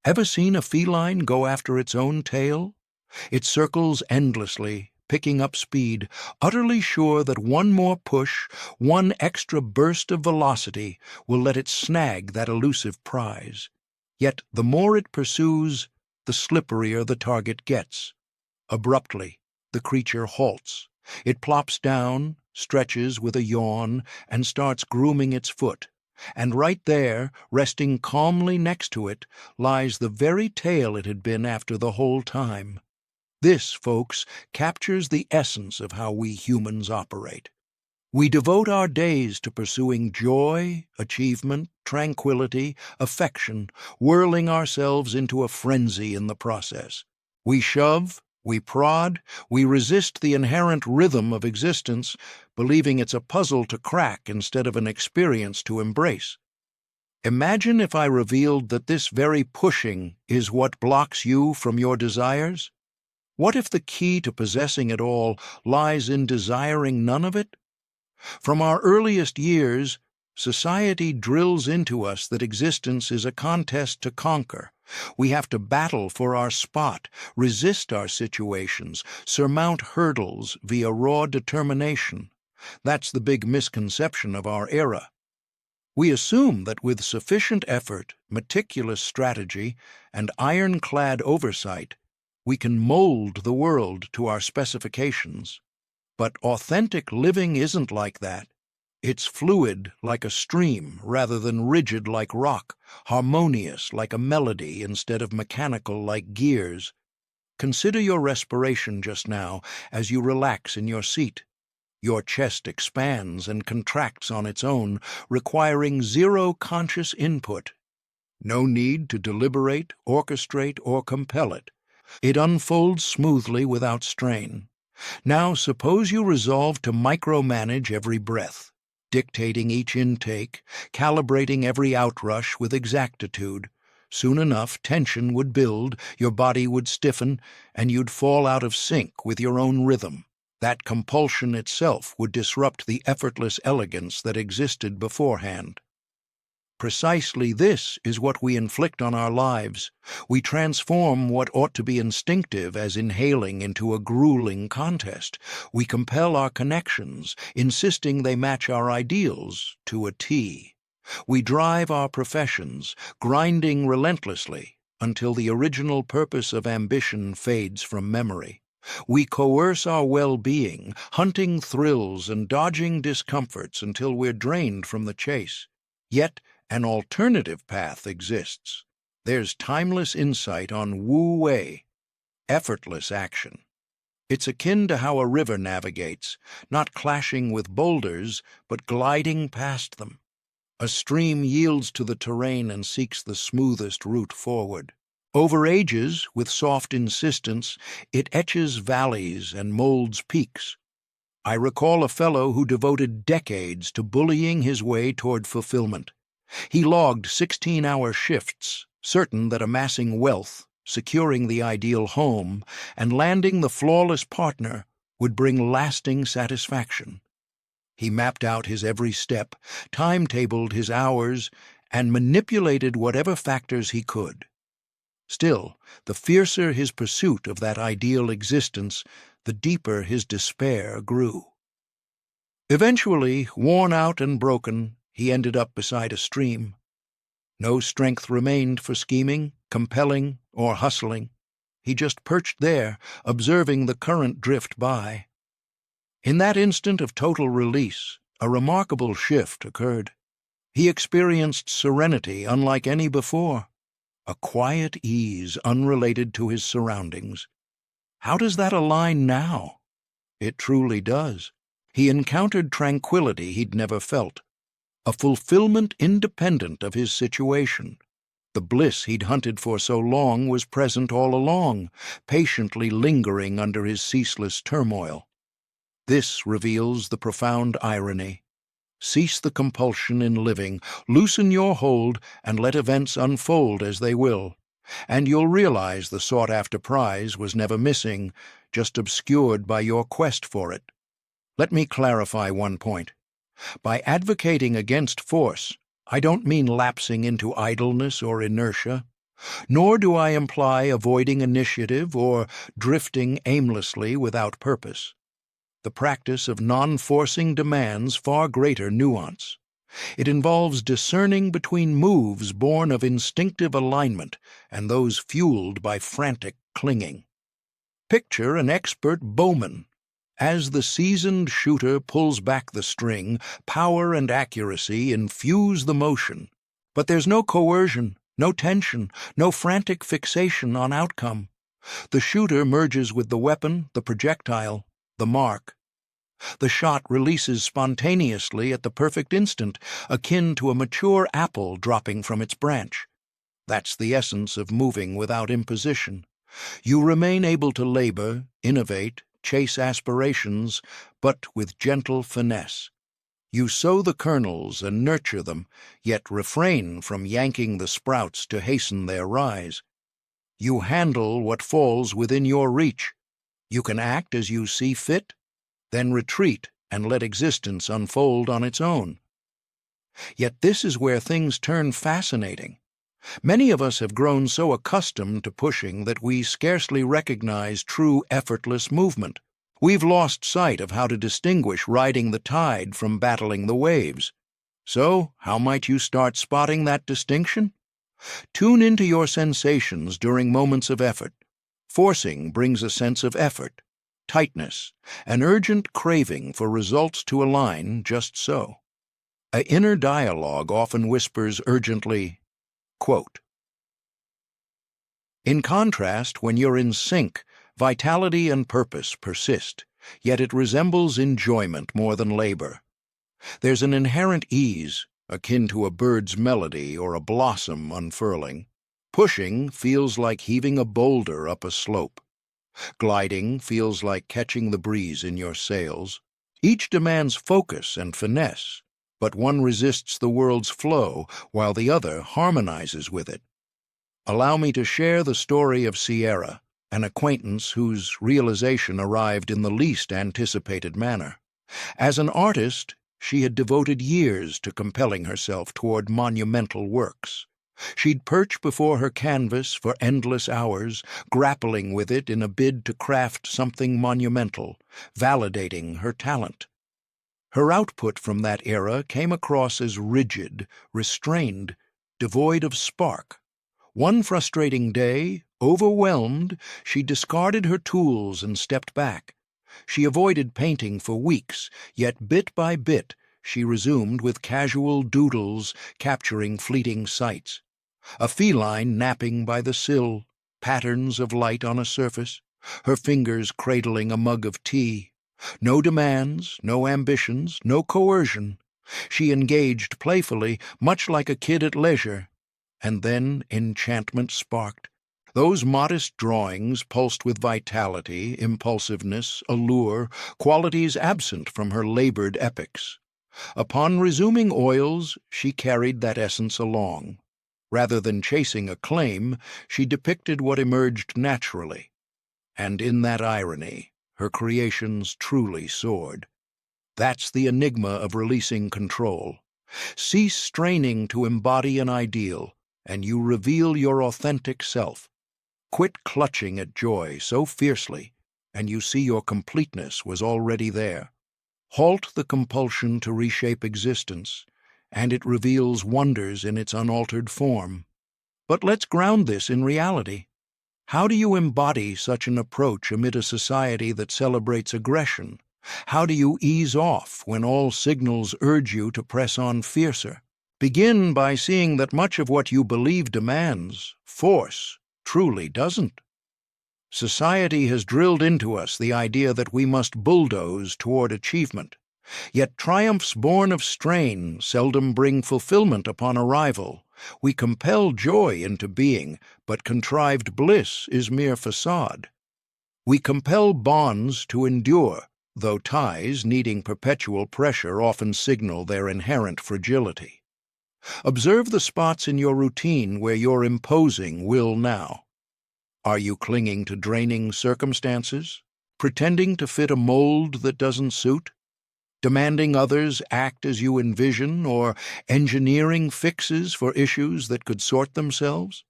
Ever seen a feline go after its own tail? It circles endlessly, picking up speed, utterly sure that one more push, one extra burst of velocity, will let it snag that elusive prize. Yet the more it pursues, the slipperier the target gets. Abruptly, the creature halts. It plops down, stretches with a yawn, and starts grooming its foot. And right there, resting calmly next to it, lies the very tail it had been after the whole time. This, folks, captures the essence of how we humans operate. We devote our days to pursuing joy, achievement, tranquility, affection, whirling ourselves into a frenzy in the process. We shove, we prod, we resist the inherent rhythm of existence, believing it's a puzzle to crack instead of an experience to embrace. Imagine if I revealed that this very pushing is what blocks you from your desires? What if the key to possessing it all lies in desiring none of it? From our earliest years, society drills into us that existence is a contest to conquer. We have to battle for our spot, resist our situations, surmount hurdles via raw determination. That's the big misconception of our era. We assume that with sufficient effort, meticulous strategy, and ironclad oversight, we can mold the world to our specifications. But authentic living isn't like that. It's fluid like a stream rather than rigid like rock, harmonious like a melody instead of mechanical like gears. Consider your respiration just now as you relax in your seat. Your chest expands and contracts on its own, requiring zero conscious input. No need to deliberate, orchestrate, or compel it. It unfolds smoothly without strain. Now suppose you resolve to micromanage every breath, dictating each intake, calibrating every outrush with exactitude. Soon enough, tension would build, your body would stiffen, and you'd fall out of sync with your own rhythm. That compulsion itself would disrupt the effortless elegance that existed beforehand. Precisely this is what we inflict on our lives. We transform what ought to be instinctive as inhaling into a grueling contest. We compel our connections, insisting they match our ideals to a T. We drive our professions, grinding relentlessly until the original purpose of ambition fades from memory. We coerce our well-being, hunting thrills and dodging discomforts until we're drained from the chase. Yet, an alternative path exists. There's timeless insight on wu-wei, effortless action. It's akin to how a river navigates, not clashing with boulders, but gliding past them. A stream yields to the terrain and seeks the smoothest route forward. Over ages, with soft insistence, it etches valleys and molds peaks. I recall a fellow who devoted decades to bullying his way toward fulfillment. He logged 16-hour shifts, certain that amassing wealth, securing the ideal home, and landing the flawless partner would bring lasting satisfaction. He mapped out his every step, timetabled his hours, and manipulated whatever factors he could. Still, the fiercer his pursuit of that ideal existence, the deeper his despair grew. Eventually, worn out and broken, he ended up beside a stream. No strength remained for scheming, compelling, or hustling. He just perched there, observing the current drift by. In that instant of total release, a remarkable shift occurred. He experienced serenity unlike any before, a quiet ease unrelated to his surroundings. How does that align now? It truly does. He encountered tranquility he'd never felt, a fulfillment independent of his situation. The bliss he'd hunted for so long was present all along, patiently lingering under his ceaseless turmoil. This reveals the profound irony. Cease the compulsion in living, loosen your hold, and let events unfold as they will. And you'll realize the sought-after prize was never missing, just obscured by your quest for it. Let me clarify one point. By advocating against force, I don't mean lapsing into idleness or inertia. Nor do I imply avoiding initiative or drifting aimlessly without purpose. The practice of non-forcing demands far greater nuance. It involves discerning between moves born of instinctive alignment and those fueled by frantic clinging. Picture an expert bowman. As the seasoned shooter pulls back the string, power and accuracy infuse the motion. But there's no coercion, no tension, no frantic fixation on outcome. The shooter merges with the weapon, the projectile, the mark. The shot releases spontaneously at the perfect instant, akin to a mature apple dropping from its branch. That's the essence of moving without imposition. You remain able to labor, innovate, chase aspirations, but with gentle finesse. You sow the kernels and nurture them, yet refrain from yanking the sprouts to hasten their rise. You handle what falls within your reach. You can act as you see fit, then retreat and let existence unfold on its own. Yet this is where things turn fascinating. Many of us have grown so accustomed to pushing that we scarcely recognize true effortless movement. We've lost sight of how to distinguish riding the tide from battling the waves. So, how might you start spotting that distinction? Tune into your sensations during moments of effort. Forcing brings a sense of effort, tightness, an urgent craving for results to align just so. An inner dialogue often whispers urgently, quote, "In contrast, when you're in sync, vitality and purpose persist, yet it resembles enjoyment more than labor. There's an inherent ease, akin to a bird's melody or a blossom unfurling. Pushing feels like heaving a boulder up a slope. Gliding feels like catching the breeze in your sails. Each demands focus and finesse, but one resists the world's flow while the other harmonizes with it. Allow me to share the story of Sierra, an acquaintance whose realization arrived in the least anticipated manner. As an artist, she had devoted years to compelling herself toward monumental works. She'd perch before her canvas for endless hours, grappling with it in a bid to craft something monumental, validating her talent. Her output from that era came across as rigid, restrained, devoid of spark. One frustrating day, overwhelmed, she discarded her tools and stepped back. She avoided painting for weeks, yet bit by bit she resumed with casual doodles, capturing fleeting sights. A feline napping by the sill, patterns of light on a surface, her fingers cradling a mug of tea. No demands, no ambitions, no coercion. She engaged playfully, much like a kid at leisure. And then enchantment sparked. Those modest drawings pulsed with vitality, impulsiveness, allure, qualities absent from her labored epics. Upon resuming oils, she carried that essence along. Rather than chasing acclaim, she depicted what emerged naturally. And in that irony, her creations truly soared. That's the enigma of releasing control. Cease straining to embody an ideal, and you reveal your authentic self. Quit clutching at joy so fiercely, and you see your completeness was already there. Halt the compulsion to reshape existence, and it reveals wonders in its unaltered form. But let's ground this in reality. How do you embody such an approach amid a society that celebrates aggression? How do you ease off when all signals urge you to press on fiercer? Begin by seeing that much of what you believe demands force truly doesn't. Society has drilled into us the idea that we must bulldoze toward achievement. Yet triumphs born of strain seldom bring fulfillment upon arrival. We compel joy into being, but contrived bliss is mere facade. We compel bonds to endure, though ties needing perpetual pressure often signal their inherent fragility. Observe the spots in your routine where you're imposing will now. Are you clinging to draining circumstances, pretending to fit a mold that doesn't suit? Demanding others act as you envision, or engineering fixes for issues that could sort themselves?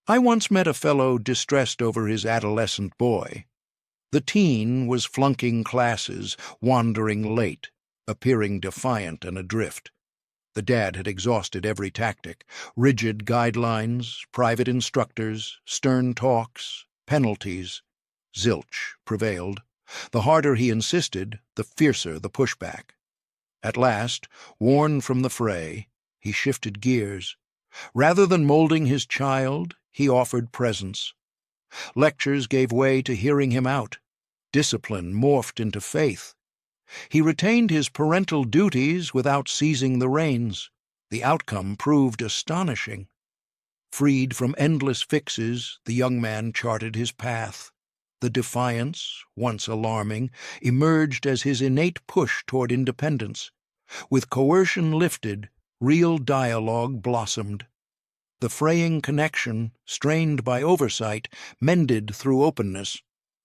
I once met a fellow distressed over his adolescent boy. The teen was flunking classes, wandering late, appearing defiant and adrift. The dad had exhausted every tactic: rigid guidelines, private instructors, stern talks, penalties. Zilch prevailed. The harder he insisted, the fiercer the pushback. At last, worn from the fray, he shifted gears. Rather than molding his child, he offered presence. Lectures gave way to hearing him out. Discipline morphed into faith. He retained his parental duties without seizing the reins. The outcome proved astonishing. Freed from endless fixes, the young man charted his path. The defiance, once alarming, emerged as his innate push toward independence. With coercion lifted, real dialogue blossomed. The fraying connection, strained by oversight, mended through openness.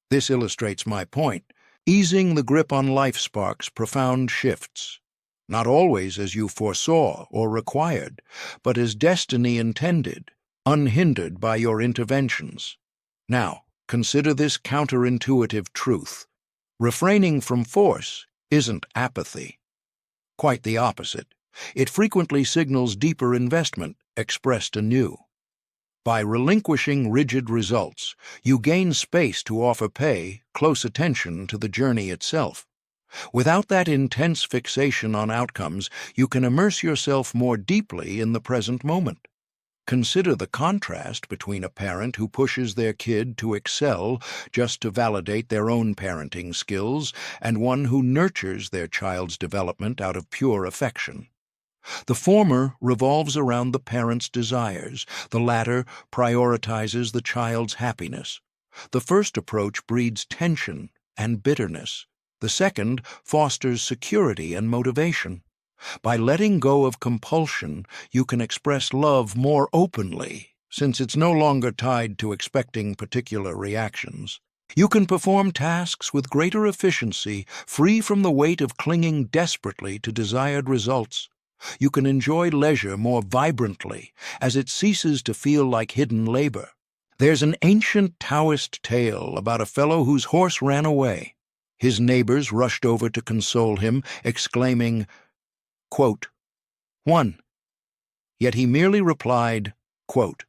This illustrates my point. Easing the grip on life sparks profound shifts, not always as you foresaw or required, but as destiny intended, unhindered by your interventions. Now, consider this counterintuitive truth. Refraining from force isn't apathy. Quite the opposite. It frequently signals deeper investment, expressed anew. By relinquishing rigid results, you gain space to offer pay, close attention to the journey itself. Without that intense fixation on outcomes, you can immerse yourself more deeply in the present moment. Consider the contrast between a parent who pushes their kid to excel just to validate their own parenting skills and one who nurtures their child's development out of pure affection. The former revolves around the parent's desires, the latter prioritizes the child's happiness. The first approach breeds tension and bitterness. The second fosters security and motivation. By letting go of compulsion, you can express love more openly, since it's no longer tied to expecting particular reactions. You can perform tasks with greater efficiency, free from the weight of clinging desperately to desired results. You can enjoy leisure more vibrantly, as it ceases to feel like hidden labor. There's an ancient Taoist tale about a fellow whose horse ran away. His neighbors rushed over to console him, exclaiming, quote, "Won." Yet he merely replied, quote,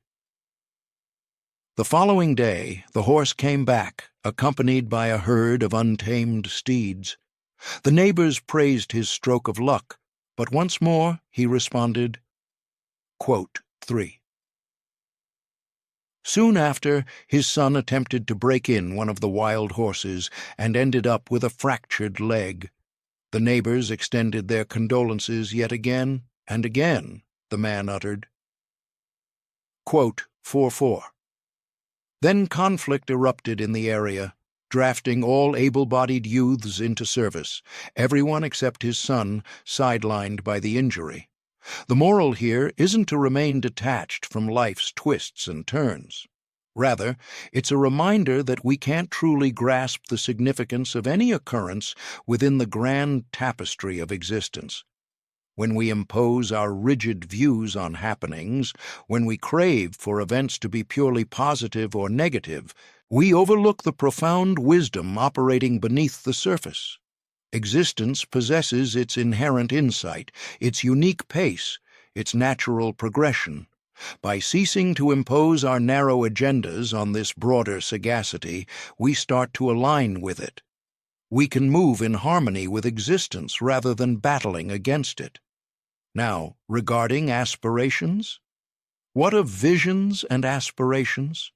The following day, the horse came back, accompanied by a herd of untamed steeds. The neighbors praised his stroke of luck, but once more he responded, quote, 3. Soon after, his son attempted to break in one of the wild horses and ended up with a fractured leg. The neighbors extended their condolences yet again and again, the man uttered. Quote, 4-4. Then conflict erupted in the area, drafting all able-bodied youths into service, everyone except his son, sidelined by the injury. The moral here isn't to remain detached from life's twists and turns. Rather, it's a reminder that we can't truly grasp the significance of any occurrence within the grand tapestry of existence. When we impose our rigid views on happenings, when we crave for events to be purely positive or negative, we overlook the profound wisdom operating beneath the surface. Existence possesses its inherent insight, its unique pace, its natural progression. By ceasing to impose our narrow agendas on this broader sagacity, we start to align with it. We can move in harmony with existence rather than battling against it. Now, regarding aspirations? What of visions and aspirations?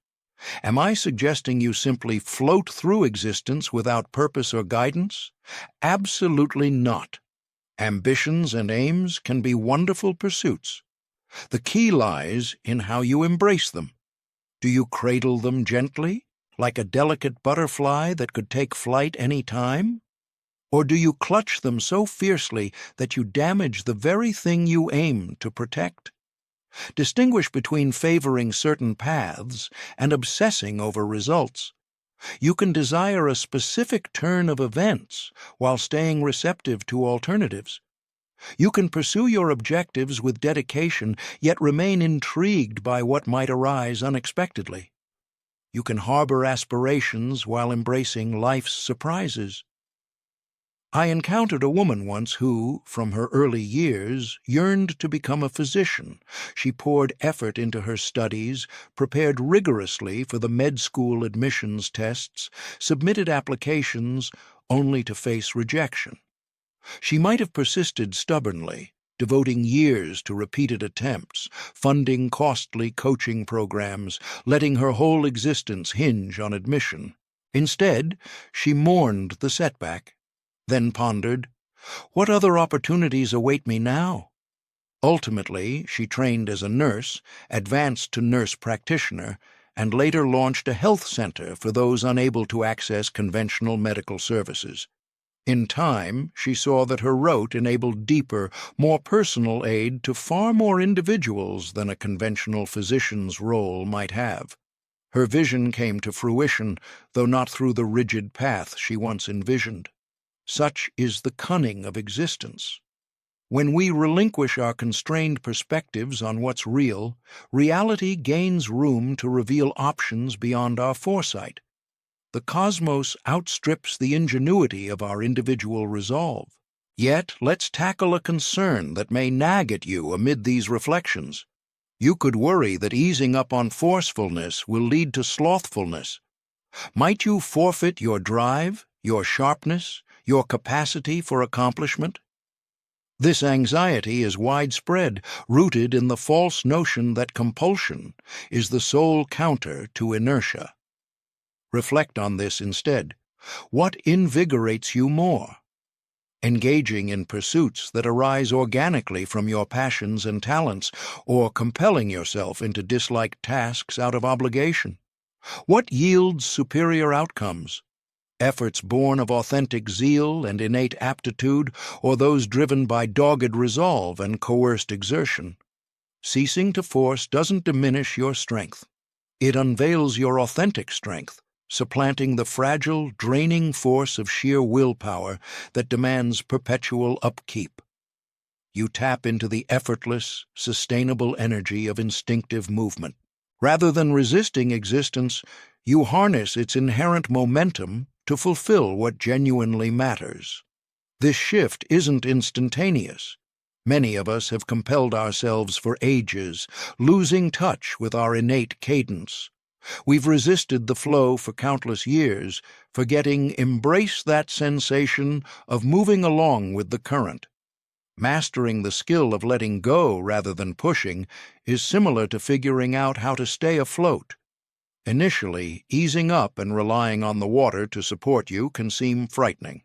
Am I suggesting you simply float through existence without purpose or guidance? Absolutely not. Ambitions and aims can be wonderful pursuits. The key lies in how you embrace them. Do you cradle them gently, like a delicate butterfly that could take flight any time? Or do you clutch them so fiercely that you damage the very thing you aim to protect? Distinguish between favoring certain paths and obsessing over results. You can desire a specific turn of events while staying receptive to alternatives. You can pursue your objectives with dedication, yet remain intrigued by what might arise unexpectedly. You can harbor aspirations while embracing life's surprises. I encountered a woman once who, from her early years, yearned to become a physician. She poured effort into her studies, prepared rigorously for the med school admissions tests, submitted applications only to face rejection. She might have persisted stubbornly, devoting years to repeated attempts, funding costly coaching programs, letting her whole existence hinge on admission. Instead, she mourned the setback, then pondered, "What other opportunities await me now?" Ultimately, she trained as a nurse, advanced to nurse practitioner, and later launched a health center for those unable to access conventional medical services. In time, she saw that her route enabled deeper, more personal aid to far more individuals than a conventional physician's role might have. Her vision came to fruition, though not through the rigid path she once envisioned. Such is the cunning of existence. When we relinquish our constrained perspectives on what's real, reality gains room to reveal options beyond our foresight. The cosmos outstrips the ingenuity of our individual resolve. Yet, let's tackle a concern that may nag at you amid these reflections. You could worry that easing up on forcefulness will lead to slothfulness. Might you forfeit your drive, your sharpness, your capacity for accomplishment? This anxiety is widespread, rooted in the false notion that compulsion is the sole counter to inertia. Reflect on this instead. What invigorates you more? Engaging in pursuits that arise organically from your passions and talents, or compelling yourself into disliked tasks out of obligation? What yields superior outcomes? Efforts born of authentic zeal and innate aptitude, or those driven by dogged resolve and coerced exertion? Ceasing to force doesn't diminish your strength. It unveils your authentic strength, supplanting the fragile, draining force of sheer willpower that demands perpetual upkeep. You tap into the effortless, sustainable energy of instinctive movement. Rather than resisting existence, you harness its inherent momentum to fulfill what genuinely matters. This shift isn't instantaneous. Many of us have compelled ourselves for ages, losing touch with our innate cadence. We've resisted the flow for countless years, forgetting embrace that sensation of moving along with the current. Mastering the skill of letting go rather than pushing is similar to figuring out how to stay afloat. Initially, easing up and relying on the water to support you can seem frightening.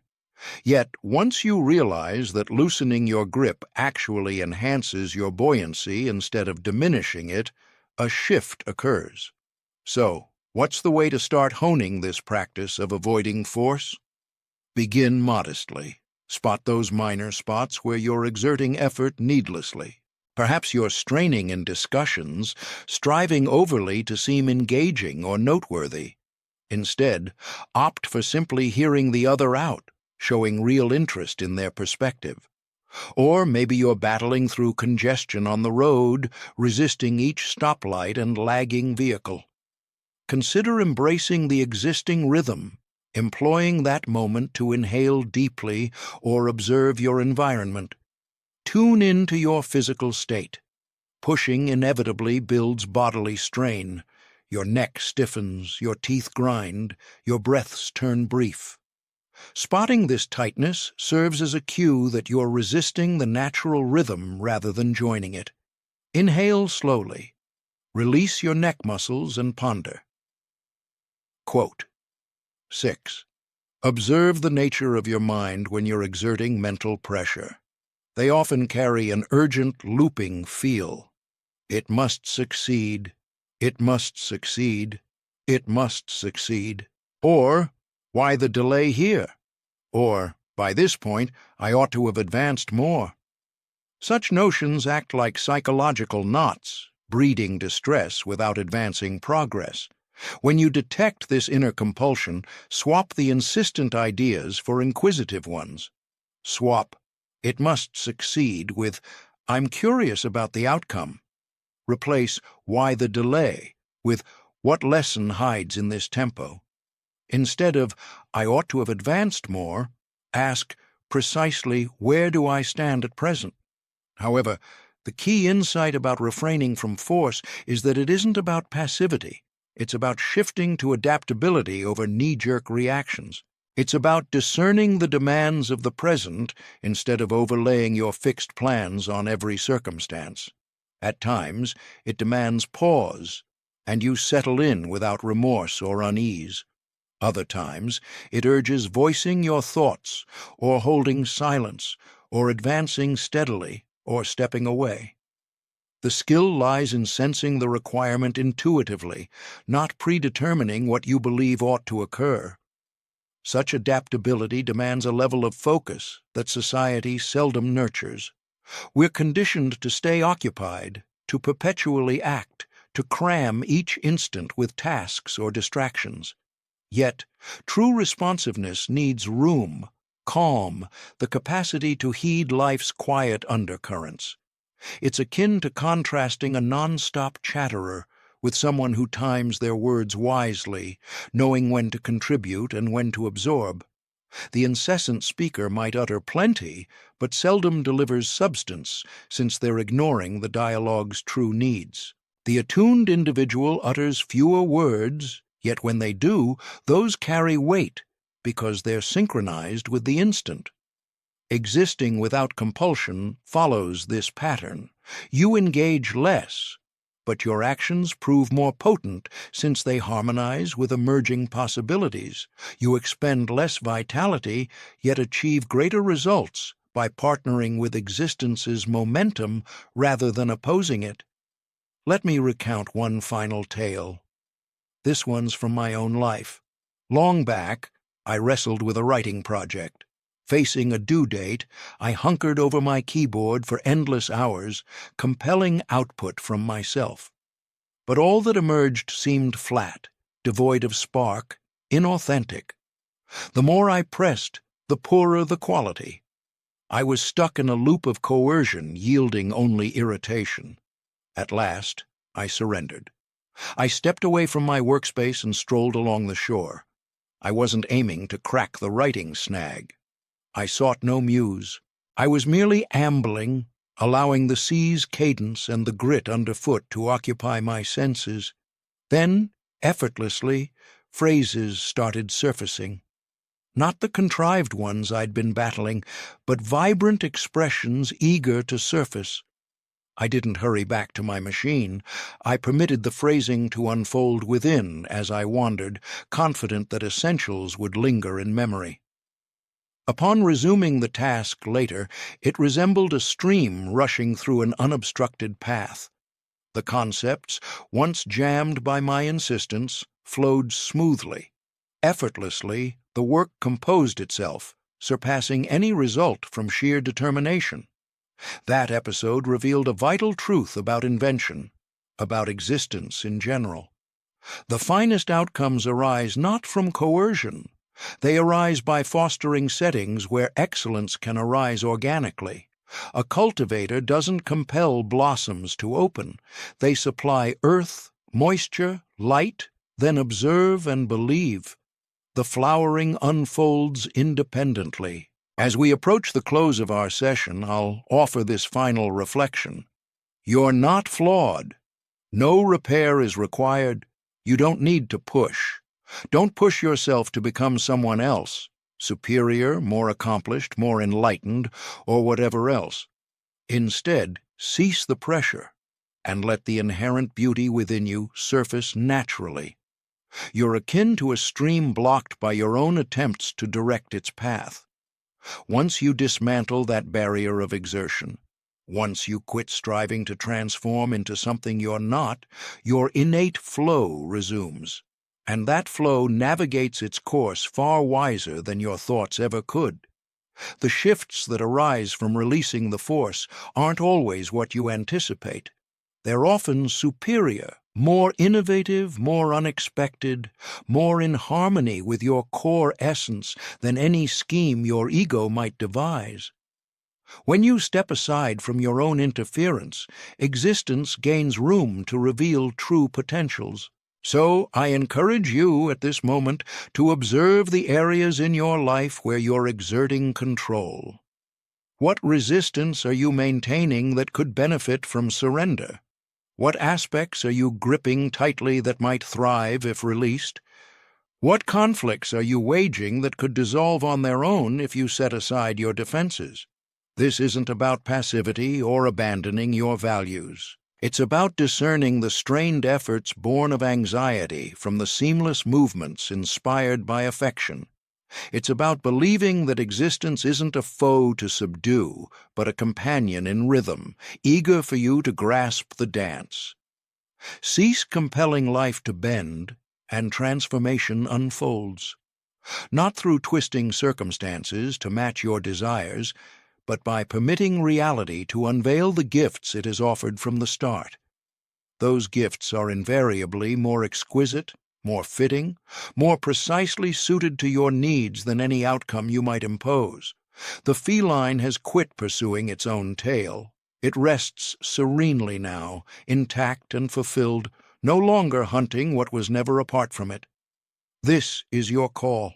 Yet, once you realize that loosening your grip actually enhances your buoyancy instead of diminishing it, a shift occurs. So, what's the way to start honing this practice of avoiding force? Begin modestly. Spot those minor spots where you're exerting effort needlessly. Perhaps you're straining in discussions, striving overly to seem engaging or noteworthy. Instead, opt for simply hearing the other out, showing real interest in their perspective. Or maybe you're battling through congestion on the road, resisting each stoplight and lagging vehicle. Consider embracing the existing rhythm, employing that moment to inhale deeply or observe your environment. Tune into your physical state. Pushing inevitably builds bodily strain. Your neck stiffens, your teeth grind, your breaths turn brief. Spotting this tightness serves as a cue that you're resisting the natural rhythm rather than joining it. Inhale slowly. Release your neck muscles and ponder. Quote 6. Observe the nature of your mind when you're exerting mental pressure. They often carry an urgent, looping feel. It must succeed. It must succeed. It must succeed. Or, why the delay here? Or, by this point, I ought to have advanced more. Such notions act like psychological knots, breeding distress without advancing progress. When you detect this inner compulsion, swap the insistent ideas for inquisitive ones. Swap It must succeed with, "I'm curious about the outcome." Replace "why the delay" with "what lesson hides in this tempo." Instead of "I ought to have advanced more," ask precisely "where do I stand at present?" However, the key insight about refraining from force is that it isn't about passivity. It's about shifting to adaptability over knee-jerk reactions. It's about discerning the demands of the present instead of overlaying your fixed plans on every circumstance. At times, it demands pause, and you settle in without remorse or unease. Other times, it urges voicing your thoughts, or holding silence, or advancing steadily, or stepping away. The skill lies in sensing the requirement intuitively, not predetermining what you believe ought to occur. Such adaptability demands a level of focus that society seldom nurtures. We're conditioned to stay occupied, to perpetually act, to cram each instant with tasks or distractions. Yet, true responsiveness needs room, calm, the capacity to heed life's quiet undercurrents. It's akin to contrasting a non-stop chatterer with someone who times their words wisely, knowing when to contribute and when to absorb. The incessant speaker might utter plenty, but seldom delivers substance, since they're ignoring the dialogue's true needs. The attuned individual utters fewer words, yet when they do, those carry weight, because they're synchronized with the instant. Existing without compulsion follows this pattern. You engage less, but your actions prove more potent since they harmonize with emerging possibilities. You expend less vitality, yet achieve greater results by partnering with existence's momentum rather than opposing it. Let me recount one final tale. This one's from my own life. Long back, I wrestled with a writing project. Facing a due date, I hunkered over my keyboard for endless hours, compelling output from myself. But all that emerged seemed flat, devoid of spark, inauthentic. The more I pressed, the poorer the quality. I was stuck in a loop of coercion, yielding only irritation. At last, I surrendered. I stepped away from my workspace and strolled along the shore. I wasn't aiming to crack the writing snag. I sought no muse. I was merely ambling, allowing the sea's cadence and the grit underfoot to occupy my senses. Then, effortlessly, phrases started surfacing. Not the contrived ones I'd been battling, but vibrant expressions eager to surface. I didn't hurry back to my machine. I permitted the phrasing to unfold within as I wandered, confident that essentials would linger in memory. Upon resuming the task later, it resembled a stream rushing through an unobstructed path. The concepts, once jammed by my insistence, flowed smoothly. Effortlessly, the work composed itself, surpassing any result from sheer determination. That episode revealed a vital truth about invention, about existence in general. The finest outcomes arise not from coercion. They arise by fostering settings where excellence can arise organically. A cultivator doesn't compel blossoms to open. They supply earth, moisture, light, then observe and believe. The flowering unfolds independently. As we approach the close of our session, I'll offer this final reflection. You're not flawed. No repair is required. You don't need to push. Don't push yourself to become someone else, superior, more accomplished, more enlightened, or whatever else. Instead, cease the pressure and let the inherent beauty within you surface naturally. You're akin to a stream blocked by your own attempts to direct its path. Once you dismantle that barrier of exertion, once you quit striving to transform into something you're not, your innate flow resumes. And that flow navigates its course far wiser than your thoughts ever could. The shifts that arise from releasing the force aren't always what you anticipate. They're often superior, more innovative, more unexpected, more in harmony with your core essence than any scheme your ego might devise. When you step aside from your own interference, existence gains room to reveal true potentials. So I encourage you at this moment to observe the areas in your life where you're exerting control. What resistance are you maintaining that could benefit from surrender? What aspects are you gripping tightly that might thrive if released? What conflicts are you waging that could dissolve on their own if you set aside your defenses? This isn't about passivity or abandoning your values. It's about discerning the strained efforts born of anxiety from the seamless movements inspired by affection. It's about believing that existence isn't a foe to subdue, but a companion in rhythm, eager for you to grasp the dance. Cease compelling life to bend, and transformation unfolds. Not through twisting circumstances to match your desires, but by permitting reality to unveil the gifts it has offered from the start. Those gifts are invariably more exquisite, more fitting, more precisely suited to your needs than any outcome you might impose. The feline has quit pursuing its own tail. It rests serenely now, intact and fulfilled, no longer hunting what was never apart from it. This is your call.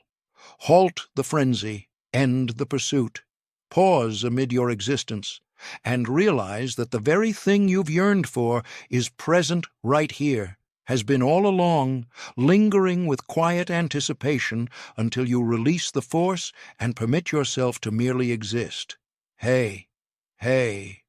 Halt the frenzy, end the pursuit. Pause amid your existence, and realize that the very thing you've yearned for is present right here, has been all along, lingering with quiet anticipation until you release the force and permit yourself to merely exist. Hey, hey.